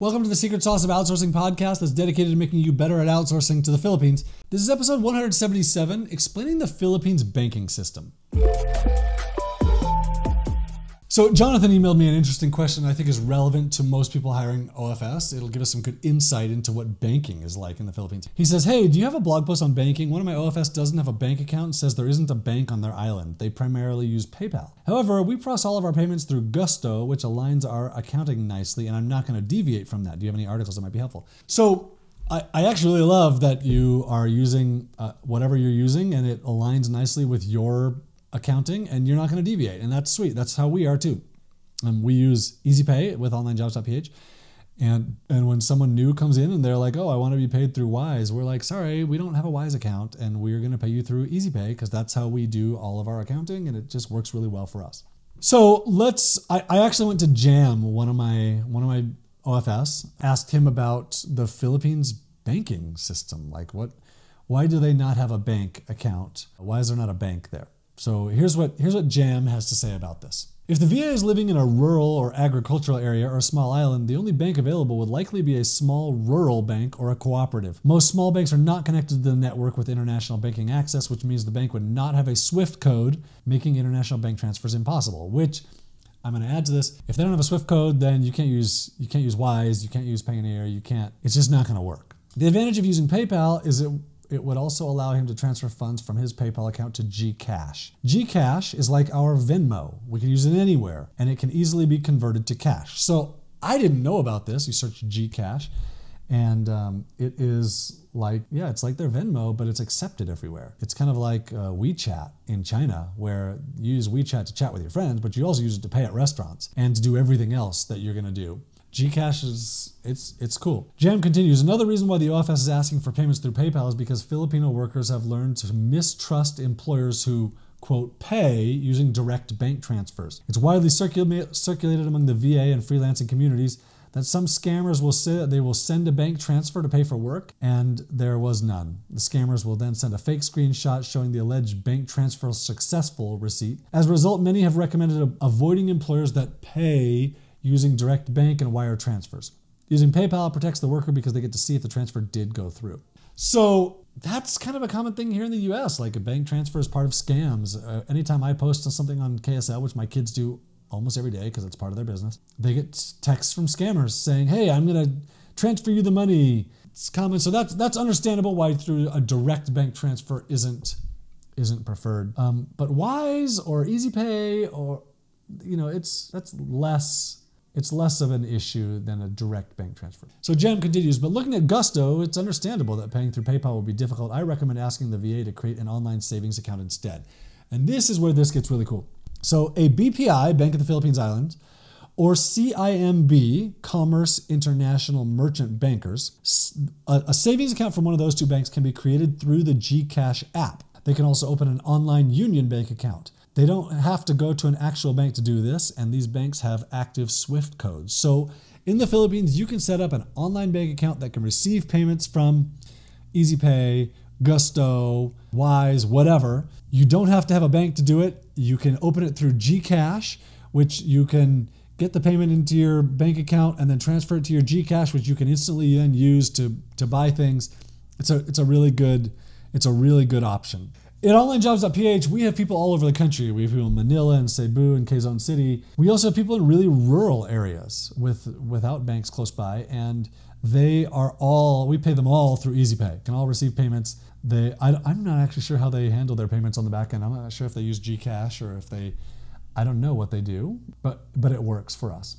Welcome to the Secret Sauce of Outsourcing podcast that's dedicated to making you better at outsourcing to the Philippines. This is episode 177, explaining the Philippines banking system. So Jonathan emailed me an interesting question I think is relevant to most people hiring OFS. It'll give us some good insight into what banking is like in the Philippines. He says, hey, do you have a blog post on banking? One of my OFS doesn't have a bank account and says there isn't a bank on their island. They primarily use PayPal. However, we process all of our payments through Gusto, which aligns our accounting nicely, and I'm not going to deviate from that. Do you have any articles that might be helpful? So I actually really love that you are using whatever you're using and it aligns nicely with your accounting and you're not going to deviate, and that's sweet. That's how we are too. We use EasyPay with onlinejobs.ph, and when someone new comes in and they're like, oh, I want to be paid through Wise, we're like, sorry, we don't have a Wise account and we're going to pay you through EasyPay because that's how we do all of our accounting and it just works really well for us. So I actually went to Jam, one of my OFS, asked him about the Philippines banking system. Like why do they not have a bank account? Why is there not a bank there? So here's what Jam has to say about this. If the VA is living in a rural or agricultural area or a small island, the only bank available would likely be a small rural bank or a cooperative. Most small banks are not connected to the network with international banking access, which means the bank would not have a SWIFT code, making international bank transfers impossible, which I'm going to add to this. If they don't have a SWIFT code, then you can't use Wise, you can't use Payoneer, it's just not going to work. The advantage of using PayPal is it would also allow him to transfer funds from his PayPal account to GCash. GCash is like our Venmo. We can use it anywhere, and it can easily be converted to cash. So I didn't know about this. You search GCash, and it is like, it's like their Venmo, but it's accepted everywhere. It's kind of like WeChat in China, where you use WeChat to chat with your friends, but you also use it to pay at restaurants and to do everything else that you're going to do. GCash it's cool. Jam continues, another reason why the OFS is asking for payments through PayPal is because Filipino workers have learned to mistrust employers who, quote, pay using direct bank transfers. It's widely circulated among the VA and freelancing communities that some scammers will say that they will send a bank transfer to pay for work, and there was none. The scammers will then send a fake screenshot showing the alleged bank transfer successful receipt. As a result, many have recommended avoiding employers that pay using direct bank and wire transfers. Using PayPal protects the worker because they get to see if the transfer did go through. So that's kind of a common thing here in the US, like a bank transfer is part of scams. Anytime I post something on KSL, which my kids do almost every day because it's part of their business, they get texts from scammers saying, hey, I'm going to transfer you the money. It's common. So that's understandable why through a direct bank transfer isn't preferred. But Wise or EasyPay or, it's less of an issue than a direct bank transfer. So Jam continues, but looking at Gusto, it's understandable that paying through PayPal will be difficult. I recommend asking the VA to create an online savings account instead. And this is where this gets really cool. So a BPI, Bank of the Philippines Islands, or CIMB, Commerce International Merchant Bankers, a savings account from one of those two banks can be created through the GCash app. They can also open an online Union Bank account. They don't have to go to an actual bank to do this, and these banks have active SWIFT codes. So in the Philippines, you can set up an online bank account that can receive payments from EasyPay, Gusto, Wise, whatever. You don't have to have a bank to do it. You can open it through GCash, which you can get the payment into your bank account and then transfer it to your GCash, which you can instantly then use to buy things. It's a really good option. At onlinejobs.ph, we have people all over the country. We have people in Manila and Cebu and Quezon City. We also have people in really rural areas without banks close by, and we pay them all through EasyPay. Can all receive payments. I'm not actually sure how they handle their payments on the back end. I'm not sure if they use GCash or I don't know what they do, but it works for us.